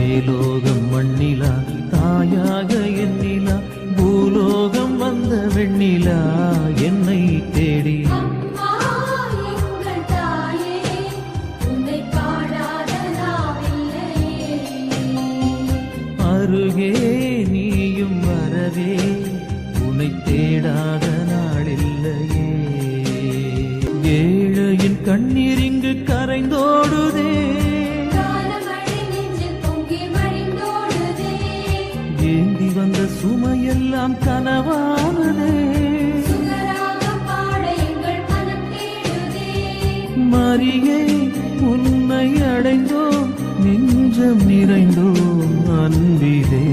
மேலோகம் மண்ணிலா தாயாக எண்ணிலா பூலோகம் வந்த வெண்ணிலா என்னை தேடி அருகே நீயும் வரவே உன்னை தேடாத நாளில்லையே. ஏழையின் கண்ணீர் இங்கு கரைந்தோடுதே, ஏந்தி வந்த சுமையெல்லாம் கனவானதே. மரியே உன்னை அடைந்தோம், நெஞ்சம் நிறைந்தோம் அன்பிலே.